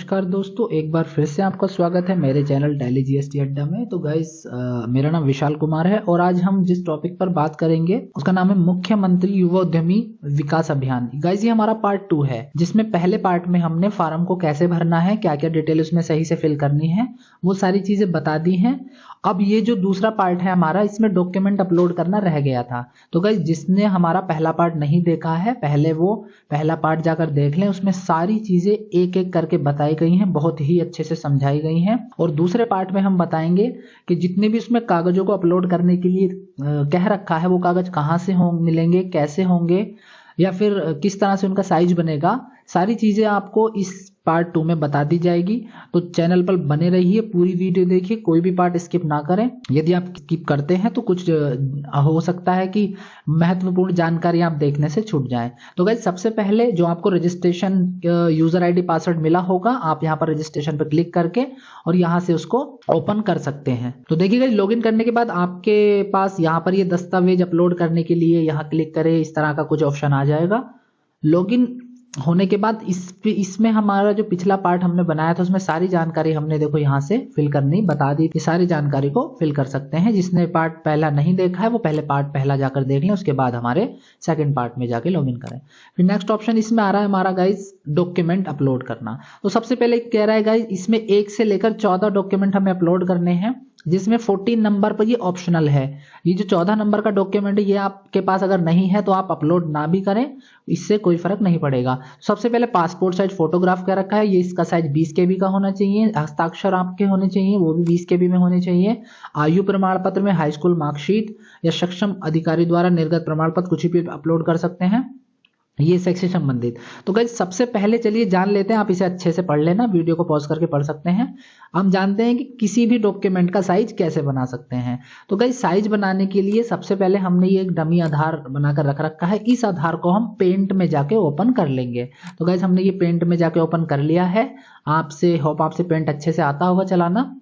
नमस्कार दोस्तों, एक बार फिर से आपका स्वागत है मेरे चैनल डेली जीएसटी अड्डा में। तो गाइस मेरा नाम विशाल कुमार है और आज हम जिस टॉपिक पर बात करेंगे उसका नाम है मुख्यमंत्री युवा उद्यमी विकास अभियान। गाइस ये हमारा पार्ट 2 है, जिसमें पहले पार्ट में हमने फार्म को कैसे भरना है, क्या क्या डिटेल उसमें सही से फिल करनी है, वो सारी चीजें बता दी हैं। अब ये जो दूसरा पार्ट है हमारा, इसमें डॉक्यूमेंट अपलोड करना रह गया था। तो गाइस जिसने हमारा पहला पार्ट नहीं देखा है, पहले वो पहला पार्ट जाकर देख लें। उसमें सारी चीजें एक एक करके बताई गई हैं, बहुत ही अच्छे से समझाई गई हैं। और दूसरे पार्ट में हम बताएंगे कि जितने भी उसमें कागजों को अपलोड करने के लिए कह रखा है, वो कागज कहाँ से मिलेंगे, कैसे होंगे, या फिर किस तरह से उनका साइज बनेगा, सारी चीजें आपको इस पार्ट 2 में बता दी जाएगी। तो चैनल पर बने रहिए, पूरी वीडियो देखिए, कोई भी पार्ट स्किप ना करें। यदि आप स्किप करते हैं तो कुछ हो सकता है कि महत्वपूर्ण जानकारी आप देखने से छूट जाए। तो गाइस सबसे पहले जो आपको रजिस्ट्रेशन यूजर आईडी पासवर्ड मिला होगा, आप यहाँ पर रजिस्ट्रेशन पर क्लिक करके और यहाँ से उसको ओपन कर सकते हैं। तो देखिए गाइस, लॉगिन करने के बाद आपके पास यहाँ पर ये दस्तावेज अपलोड करने के लिए यहाँ क्लिक करें, इस तरह का कुछ ऑप्शन आ जाएगा। लॉगिन होने के बाद इसमें हमारा जो पिछला पार्ट हमने बनाया था, उसमें सारी जानकारी हमने देखो यहाँ से फिल करनी बता दी थी। सारी जानकारी को फिल कर सकते हैं। जिसने पार्ट पहला नहीं देखा है वो पहले पार्ट पहला जाकर देख लें, उसके बाद हमारे सेकंड पार्ट में जाके लॉगिन करें। फिर नेक्स्ट ऑप्शन इसमें आ रहा है हमारा गाइस डॉक्यूमेंट अपलोड करना। तो सबसे पहले कह रहा है गाइस, इसमें 1 से लेकर 14 डॉक्यूमेंट हमें अपलोड करने हैं, जिसमें 14 नंबर पर ये ऑप्शनल है। ये जो 14 नंबर का डॉक्यूमेंट है, ये आपके पास अगर नहीं है तो आप अपलोड ना भी करें, इससे कोई फर्क नहीं पड़ेगा। सबसे पहले पासपोर्ट साइज फोटोग्राफ क्या रखा है, ये इसका साइज 20 KB का होना चाहिए। हस्ताक्षर आपके होने चाहिए, वो भी 20 KB में होने चाहिए। आयु प्रमाण पत्र में हाई स्कूल मार्कशीट या सक्षम अधिकारी द्वारा निर्गत प्रमाण पत्र कुछ भी अपलोड कर सकते हैं, ये सेक्स से संबंधित। तो गाइस सबसे पहले चलिए जान लेते हैं, आप इसे अच्छे से पढ़ लेना, वीडियो को पॉज करके पढ़ सकते हैं। हम जानते हैं कि किसी भी डॉक्यूमेंट का साइज कैसे बना सकते हैं। तो गाइस साइज बनाने के लिए सबसे पहले हमने ये एक डमी आधार बनाकर रख रखा है। इस आधार को हम पेंट में जाके ओपन कर लेंगे। तो गाइस हमने ये पेंट में जाके ओपन कर लिया है। आपसे पेंट अच्छे से आता होगा चलाना।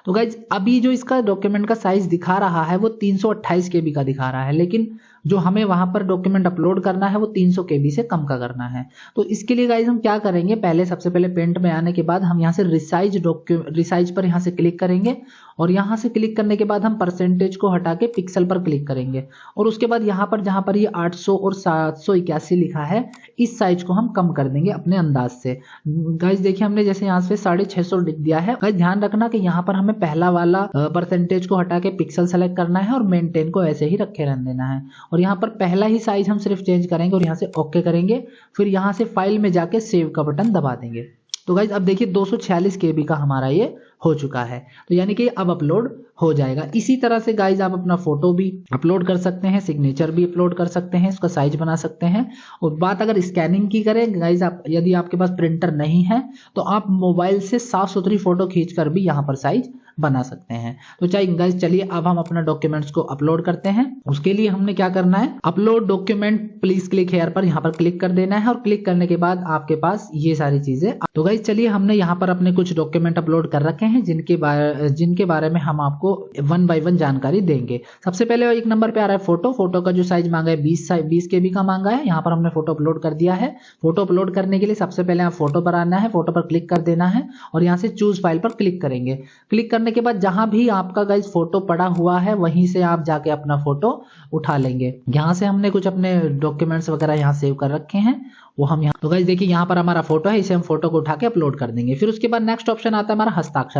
तो गाइज अभी जो इसका डॉक्यूमेंट का साइज दिखा रहा है वो 328 KB का दिखा रहा है, लेकिन जो हमें वहां पर डॉक्यूमेंट अपलोड करना है वो 300 KB से कम का करना है। तो इसके लिए गाइज हम क्या करेंगे, सबसे पहले पेंट में आने के बाद हम यहाँ से रिसाइज पर यहाँ से क्लिक करेंगे और यहाँ से क्लिक करने के बाद हम परसेंटेज को हटा के पिक्सल पर क्लिक करेंगे और उसके बाद यहाँ पर जहाँ पर ये 800 और 781 लिखा है, इस साइज को हम कम कर देंगे अपने अंदाज से। गाइज देखिए हमने जैसे यहाँ से 650 लिख दिया है। गाइज ध्यान रखना कि यहाँ पर हमें पहला वाला परसेंटेज को हटा के पिक्सल सेलेक्ट करना है और मेंटेन को ऐसे ही रखे रहने देना है। और यहाँ पर पहला ही साइज हम सिर्फ चेंज करेंगे और यहाँ से ओके करेंगे। फिर यहाँ से फाइल में जाके सेव का बटन दबा देंगे। तो गाइज अब देखिए 246 KB का हमारा ये हो चुका है। तो यानी कि अब अपलोड हो जाएगा। इसी तरह से गाइज आप अपना फोटो भी अपलोड कर सकते हैं, सिग्नेचर भी अपलोड कर सकते हैं, इसका साइज बना सकते हैं। और बात अगर स्कैनिंग की करें गाइज, आप यदि आपके पास प्रिंटर नहीं है तो आप मोबाइल से साफ सुथरी फोटो खींचकर भी यहाँ पर साइज बना सकते हैं। तो चलिए अब हम अपना डॉक्यूमेंट्स को अपलोड करते हैं। उसके लिए हमने क्या करना है, upload document please click here पर यहाँ पर क्लिक कर देना है और क्लिक करने के बाद आपके पास ये सारी चीजें। तो गाइज चलिए हमने यहाँ पर अपने कुछ डॉक्यूमेंट अपलोड कर रखे हैं, जिनके बारे में हम आपको 1 बाय 1 जानकारी देंगे। सबसे पहले एक नंबर पे आ रहा है फोटो का जो साइज मांगा है 20 KB का मांगा है। यहाँ पर हमने फोटो अपलोड कर दिया है। फोटो अपलोड करने के लिए सबसे पहले आप फोटो पर आना है, फोटो पर क्लिक कर देना है और यहाँ से चूज फाइल पर क्लिक करेंगे। क्लिक करने के बाद जहां भी आपका गाइस फोटो पड़ा हुआ है वहीं से आप जाके अपना फोटो उठा लेंगे। यहाँ से हमने कुछ अपने डॉक्यूमेंट्स वगैरह यहाँ सेव कर रखे हैं, वो हम यहाँ। तो गाइस देखिए यहाँ पर हमारा फोटो है, इसे हम फोटो को उठा के अपलोड कर देंगे। फिर उसके बाद नेक्स्ट ऑप्शन आता है हमारा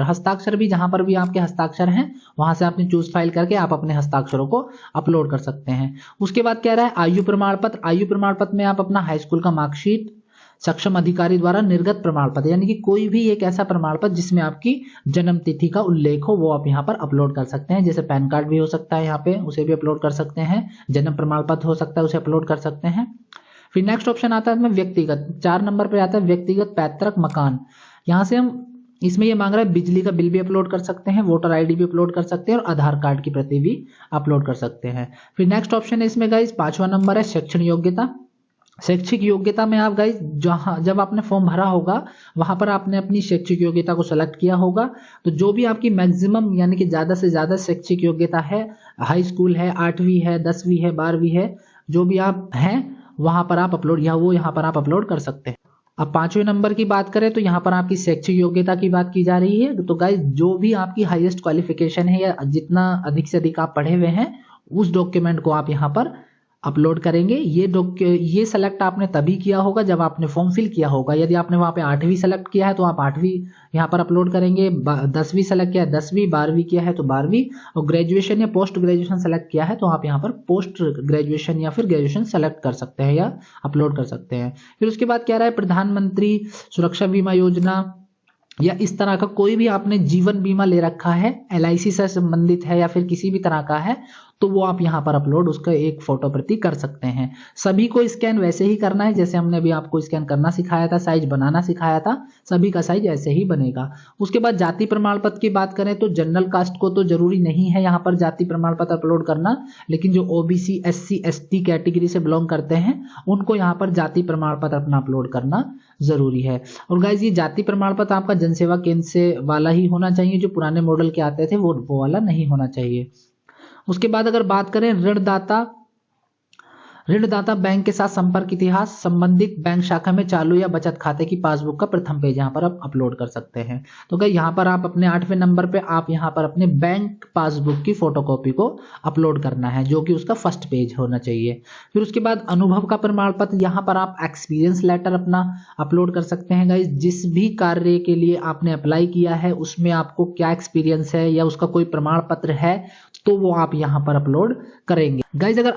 हस्ताक्षर भी जहां पर भी आपके हस्ताक्षर हैं वहां से आपने चूज फाइल करके आप अपने हस्ताक्षरों को अपलोड कर सकते हैं। उसके बाद कह रहा है आयु प्रमाण पत्र में आप अपना हाई स्कूल का मार्कशीट, सक्षम अधिकारी द्वारा निर्गत प्रमाण पत्र, यानी कि कोई भी एक ऐसा प्रमाण पत्र जिसमें आपकी जन्म तिथि का उल्लेख हो, वो आप यहाँ पर अपलोड कर सकते हैं। जैसे पैन कार्ड भी हो सकता है, यहाँ पे उसे भी अपलोड कर सकते हैं। जन्म प्रमाण पत्र हो सकता है, उसे अपलोड कर सकते हैं। फिर नेक्स्ट ऑप्शन आता है व्यक्तिगत, 4 नंबर पे आता है व्यक्तिगत पैतृक मकान। यहाँ से हम इसमें ये मांग रहा है बिजली का बिल भी अपलोड कर सकते हैं, वोटर आईडी भी अपलोड कर सकते हैं और आधार कार्ड की प्रति भी अपलोड कर सकते हैं। फिर नेक्स्ट ऑप्शन है इसमें गाइस 5वां नंबर है शैक्षिक योग्यता में आप गाइस जब आपने फॉर्म भरा होगा वहां पर आपने अपनी शैक्षिक योग्यता को सेलेक्ट किया होगा। तो जो भी आपकी मैक्सिमम यानी कि ज्यादा से ज्यादा शैक्षिक योग्यता है, हाई स्कूल है, 8वीं है, 10वीं है, 12वीं है, जो भी आप हैं वहां पर आप अपलोड यहाँ पर आप अपलोड कर सकते हैं। अब 5वें नंबर की बात करें तो यहाँ पर आपकी शैक्षिक योग्यता की बात की जा रही है। तो गाइस जो भी आपकी हाईएस्ट क्वालिफिकेशन है या जितना अधिक से अधिक आप पढ़े हुए हैं उस डॉक्यूमेंट को आप यहाँ पर अपलोड करेंगे। ये सेलेक्ट आपने तभी किया होगा जब आपने फॉर्म फिल किया होगा। यदि आपने वहाँ पे 8वीं सेलेक्ट किया है तो आप 8वीं यहाँ पर अपलोड करेंगे, 10वीं सेलेक्ट किया है 10वीं, 12वीं किया है तो 12वीं, और ग्रेजुएशन या पोस्ट ग्रेजुएशन सेलेक्ट किया है तो आप यहाँ पर पोस्ट ग्रेजुएशन या फिर ग्रेजुएशन सेलेक्ट कर सकते हैं या अपलोड कर सकते हैं। फिर उसके बाद क्या रहा है, प्रधानमंत्री सुरक्षा बीमा योजना या इस तरह का कोई भी आपने जीवन बीमा ले रखा है, LIC से संबंधित है या फिर किसी भी तरह का है, तो वो आप यहाँ पर अपलोड उसका एक फोटो प्रति कर सकते हैं। सभी को स्कैन वैसे ही करना है जैसे हमने अभी आपको स्कैन करना सिखाया था, साइज बनाना सिखाया था, सभी का साइज ऐसे ही बनेगा। उसके बाद जाति प्रमाण पत्र की बात करें तो जनरल कास्ट को तो जरूरी नहीं है यहाँ पर जाति प्रमाण पत्र अपलोड करना, लेकिन जो OBC SC ST कैटेगरी से बिलोंग करते हैं उनको यहाँ पर जाति प्रमाण पत्र अपना अपलोड करना जरूरी है। और गाइज ये जाति प्रमाण पत्र आपका जनसेवा केंद्र से वाला ही होना चाहिए, जो पुराने मॉडल के आते थे वो वाला नहीं होना चाहिए। उसके बाद अगर बात करें ऋणदाता बैंक के साथ संपर्क इतिहास, संबंधित बैंक शाखा में चालू या बचत खाते की पासबुक का प्रथम पेज यहाँ पर आप अपलोड कर सकते हैं। तो क्या यहाँ पर आप अपने 8वें नंबर पे आप यहाँ पर अपने बैंक पासबुक की फोटोकॉपी को अपलोड करना है, जो कि उसका फर्स्ट पेज होना चाहिए। फिर उसके बाद अनुभव का प्रमाण पत्र, यहाँ पर आप एक्सपीरियंस लेटर अपना अपलोड कर सकते हैं। गाइस जिस भी कार्य के लिए आपने अप्लाई किया है उसमें आपको क्या एक्सपीरियंस है या उसका कोई प्रमाण पत्र है तो वो आप यहाँ पर अपलोड करेंगे। गाइज अगर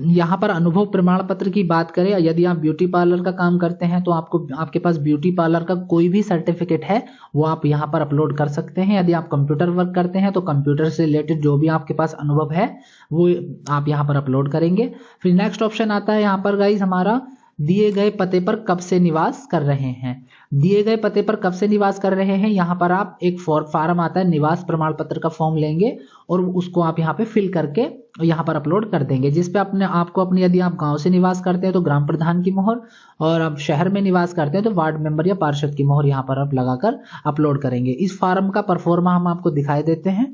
यहाँ पर अनुभव प्रमाण पत्र की बात करें, यदि आप ब्यूटी पार्लर का काम करते हैं तो आपके पास ब्यूटी पार्लर का कोई भी सर्टिफिकेट है वो आप यहाँ पर अपलोड कर सकते हैं। यदि आप कंप्यूटर वर्क करते हैं तो कंप्यूटर से रिलेटेड जो भी आपके पास अनुभव है वो आप यहाँ पर अपलोड करेंगे। फिर नेक्स्ट ऑप्शन आता है यहाँ पर गाइज हमारा दिए गए पते पर कब से निवास कर रहे हैं। दिए गए पते पर कब से निवास कर रहे हैं, यहाँ पर आप एक फॉर्म आता है निवास प्रमाण पत्र का फॉर्म लेंगे और उसको आप यहाँ पे फिल करके यहाँ पर अपलोड कर देंगे, जिसपे आपको अपनी यदि आप गांव से निवास करते हैं तो ग्राम प्रधान की मोहर, और आप शहर में निवास करते हैं तो वार्ड मेंबर या पार्षद की मोहर यहाँ पर आप लगाकर अपलोड करेंगे। इस फॉर्म का परफॉर्मा हम आपको दिखाई देते हैं।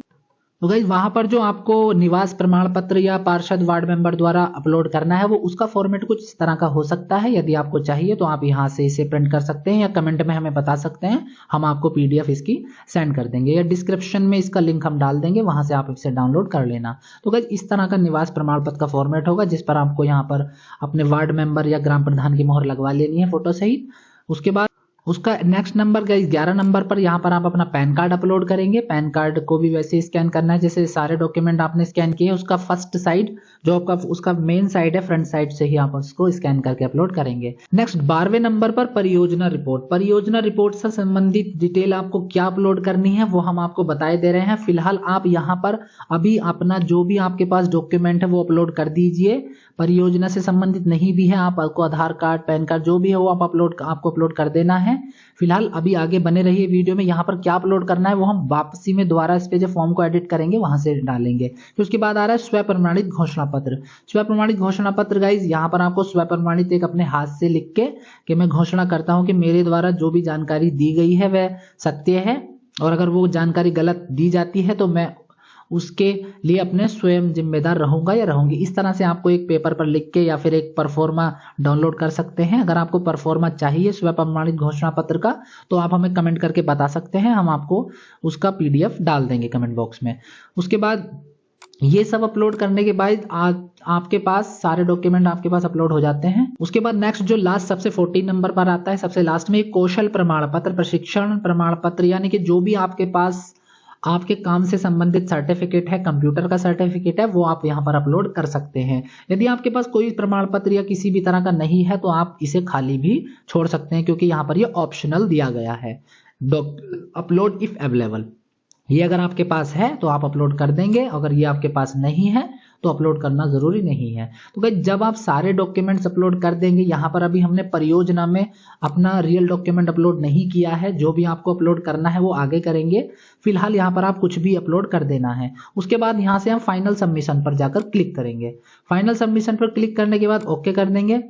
तो गाइज वहां पर जो आपको निवास प्रमाण पत्र या पार्षद वार्ड मेंबर द्वारा अपलोड करना है वो उसका फॉर्मेट कुछ इस तरह का हो सकता है। यदि आपको चाहिए तो आप यहाँ से इसे प्रिंट कर सकते हैं या कमेंट में हमें बता सकते हैं, हम आपको PDF इसकी सेंड कर देंगे या डिस्क्रिप्शन में इसका लिंक हम डाल देंगे, वहां से आप इसे डाउनलोड कर लेना। तो गाइज इस तरह का निवास प्रमाण पत्र का फॉर्मेट होगा जिस पर आपको यहाँ पर अपने वार्ड मेंबर या ग्राम प्रधान की मोहर लगवा लेनी है फोटो सहित। उसके बाद उसका नेक्स्ट नंबर गाइस 11 नंबर पर यहाँ पर आप अपना पैन कार्ड अपलोड करेंगे। पैन कार्ड को भी वैसे स्कैन करना है जैसे सारे डॉक्यूमेंट आपने स्कैन किए, उसका फर्स्ट साइड जो आपका उसका मेन साइड है फ्रंट साइड से ही आप उसको स्कैन करके अपलोड करेंगे। नेक्स्ट 12वें नंबर पर परियोजना रिपोर्ट। परियोजना रिपोर्ट से संबंधित डिटेल आपको क्या अपलोड करनी है वो हम आपको बताए दे रहे हैं। फिलहाल आप यहाँ पर अभी अपना जो भी आपके पास डॉक्यूमेंट है वो अपलोड कर दीजिए। परियोजना से संबंधित नहीं भी है आपको आधार कार्ड पैन कार्ड जो भी है वो आपको अपलोड कर देना है। फिलहाल अभी आगे बने रहिए वीडियो में। यहाँ पर क्या अपलोड करना है वो हम वापसी में दोबारा इस पे जो फॉर्म को एडिट करेंगे वहां से डालेंगे। फिर उसके बाद आ रहा है स्व प्रमाणित घोषणा पत्र। स्व प्रमाणित घोषणा पत्र गाइज यहाँ पर आपको स्व प्रमाणित एक अपने हाथ से लिख के कि मैं घोषणा करता हूँ कि मेरे द्वारा जो भी जानकारी दी गई है वह सत्य है, और अगर वो जानकारी गलत दी जाती है तो मैं उसके लिए अपने स्वयं जिम्मेदार रहूंगा या रहूंगी। इस तरह से आपको एक पेपर पर लिख के या फिर एक परफॉर्मा डाउनलोड कर सकते हैं। अगर आपको परफॉर्मा चाहिए स्व प्रमाणित घोषणा पत्र का तो आप हमें कमेंट करके बता सकते हैं, हम आपको उसका PDF डाल देंगे कमेंट बॉक्स में। उसके बाद ये सब अपलोड करने के बाद आपके पास सारे डॉक्यूमेंट आपके पास अपलोड हो जाते हैं। उसके बाद नेक्स्ट जो लास्ट सबसे 14 नंबर पर आता है, सबसे लास्ट में कौशल प्रमाण पत्र, प्रशिक्षण प्रमाण पत्र, यानी कि जो भी आपके पास आपके काम से संबंधित सर्टिफिकेट है, कंप्यूटर का सर्टिफिकेट है, वो आप यहाँ पर अपलोड कर सकते हैं। यदि आपके पास कोई प्रमाण पत्र या किसी भी तरह का नहीं है तो आप इसे खाली भी छोड़ सकते हैं, क्योंकि यहाँ पर ये ऑप्शनल दिया गया है अपलोड इफ अवेलेबल। ये अगर आपके पास है तो आप अपलोड कर देंगे, अगर ये आपके पास नहीं है तो अपलोड करना जरूरी नहीं है। तो गाइस जब आप सारे डॉक्यूमेंट्स अपलोड कर देंगे, यहाँ पर अभी हमने परियोजना में अपना रियल डॉक्यूमेंट अपलोड नहीं किया है, जो भी आपको अपलोड करना है वो आगे करेंगे। फिलहाल यहाँ पर आप कुछ भी अपलोड कर देना है। उसके बाद यहाँ से हम फाइनल सबमिशन पर जाकर क्लिक करेंगे। फाइनल सबमिशन पर क्लिक करने के बाद ओके कर देंगे।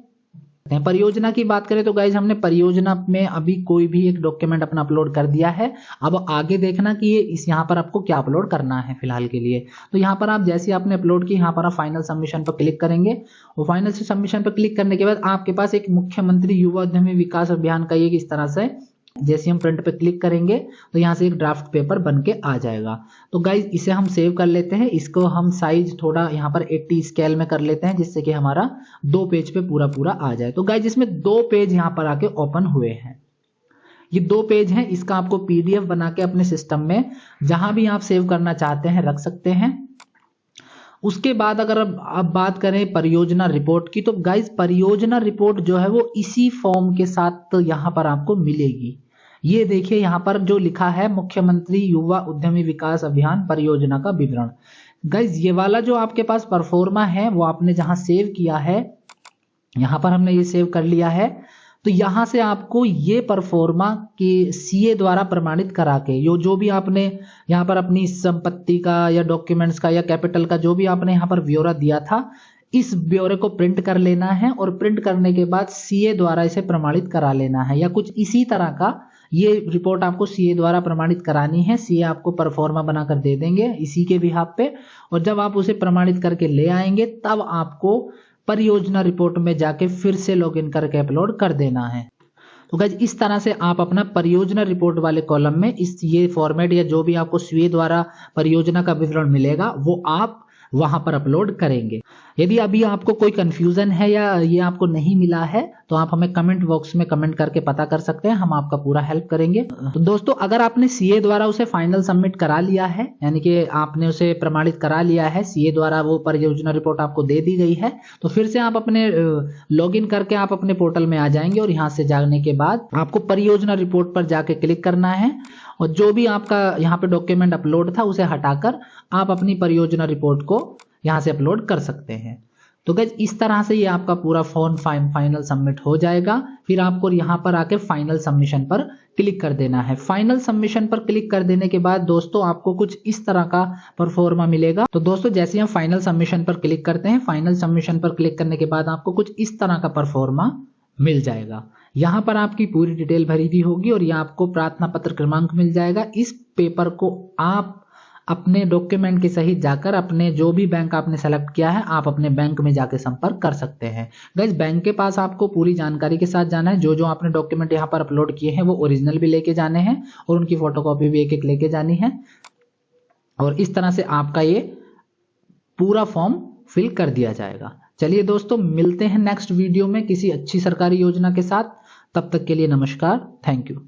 परियोजना की बात करें तो गाइज हमने परियोजना में अभी कोई भी एक डॉक्यूमेंट अपना अपलोड कर दिया है। अब आगे देखना कि ये इस यहाँ पर आपको क्या अपलोड करना है फिलहाल के लिए। तो यहाँ पर आप जैसे आपने अपलोड की, यहाँ पर आप फाइनल सबमिशन पर क्लिक करेंगे और फाइनल सबमिशन पर क्लिक करने के बाद आपके पास एक मुख्यमंत्री युवा उद्यमी विकास अभियान का एक इस तरह से, जैसे हम प्रिंट पे क्लिक करेंगे तो यहाँ से एक ड्राफ्ट पेपर बन के आ जाएगा। तो गाइज इसे हम सेव कर लेते हैं, इसको हम साइज थोड़ा यहाँ पर 80 स्केल में कर लेते हैं जिससे कि हमारा 2 पेज पे पूरा पूरा आ जाए। तो गाइज इसमें 2 पेज यहाँ पर आके ओपन हुए हैं, ये 2 पेज हैं। इसका आपको पीडीएफ बना के अपने सिस्टम में जहां भी आप सेव करना चाहते हैं रख सकते हैं। उसके बाद अगर अब बात करें परियोजना रिपोर्ट की, तो गाइज परियोजना रिपोर्ट जो है वो इसी फॉर्म के साथ यहाँ पर आपको मिलेगी। ये देखिए यहाँ पर जो लिखा है मुख्यमंत्री युवा उद्यमी विकास अभियान परियोजना का विवरण। गाइज ये वाला जो आपके पास परफॉर्मा है वो आपने जहां सेव किया है, यहाँ पर हमने ये सेव कर लिया है। तो यहां से आपको ये परफॉर्मा के सीए द्वारा प्रमाणित करा के जो भी आपने यहाँ पर अपनी संपत्ति का या डॉक्यूमेंट्स का या कैपिटल का जो भी आपने यहाँ पर ब्यौरा दिया था, इस ब्यौरे को प्रिंट कर लेना है और प्रिंट करने के बाद सीए द्वारा इसे प्रमाणित करा लेना है, या कुछ इसी तरह का ये रिपोर्ट आपको सीए द्वारा प्रमाणित करानी है। सीए आपको परफॉर्मा बनाकर दे देंगे इसी के बिहाफ पे, और जब आप उसे प्रमाणित करके ले आएंगे तब आपको परियोजना रिपोर्ट में जाके फिर से लॉगिन करके अपलोड कर देना है। तो गाइस इस तरह से आप अपना परियोजना रिपोर्ट वाले कॉलम में ये फॉर्मेट या जो भी आपको सीए द्वारा परियोजना का विवरण मिलेगा वो आप वहां पर अपलोड करेंगे। यदि अभी आपको कोई कंफ्यूजन है या ये आपको नहीं मिला है तो आप हमें कमेंट बॉक्स में कमेंट करके पता कर सकते हैं, हम आपका पूरा हेल्प करेंगे। तो दोस्तों अगर आपने सीए द्वारा उसे फाइनल सबमिट करा लिया है, यानी कि आपने उसे प्रमाणित करा लिया है, सीए द्वारा वो परियोजना रिपोर्ट आपको दे दी गई है, तो फिर से आप अपने लॉगिन करके आप अपने पोर्टल में आ जाएंगे और यहाँ से जाने के बाद आपको परियोजना रिपोर्ट पर जाके क्लिक करना है और जो भी आपका यहाँ पे डॉक्यूमेंट अपलोड था उसे हटाकर आप अपनी परियोजना रिपोर्ट को यहाँ से अपलोड कर सकते हैं। तो गाइस इस तरह से ये आपका पूरा फॉर्म फाइनल सबमिट हो जाएगा। फिर आपको यहाँ पर आके फाइनल सबमिशन पर क्लिक कर देना है। फाइनल सबमिशन पर क्लिक कर देने के बाद दोस्तों आपको कुछ इस तरह का परफॉर्मा मिलेगा। तो दोस्तों जैसे हम फाइनल सबमिशन पर क्लिक करते हैं, फाइनल सबमिशन पर क्लिक करने के बाद आपको कुछ इस तरह का परफॉर्मा मिल जाएगा। यहाँ पर आपकी पूरी डिटेल भरी दी होगी और यहाँ आपको प्रार्थना पत्र क्रमांक मिल जाएगा। इस पेपर को आप अपने डॉक्यूमेंट के सहित जाकर अपने जो भी बैंक आपने सेलेक्ट किया है आप अपने बैंक में जाके संपर्क कर सकते हैं। गाइस बैंक के पास आपको पूरी जानकारी के साथ जाना है। जो आपने डॉक्यूमेंट यहाँ पर अपलोड किए हैं वो ओरिजिनल भी लेके जाने हैं और उनकी फोटोकॉपी भी एक एक लेके जानी है। और इस तरह से आपका ये पूरा फॉर्म फिल कर दिया जाएगा। चलिए दोस्तों मिलते हैं नेक्स्ट वीडियो में किसी अच्छी सरकारी योजना के साथ। तब तक के लिए नमस्कार, थैंक यू।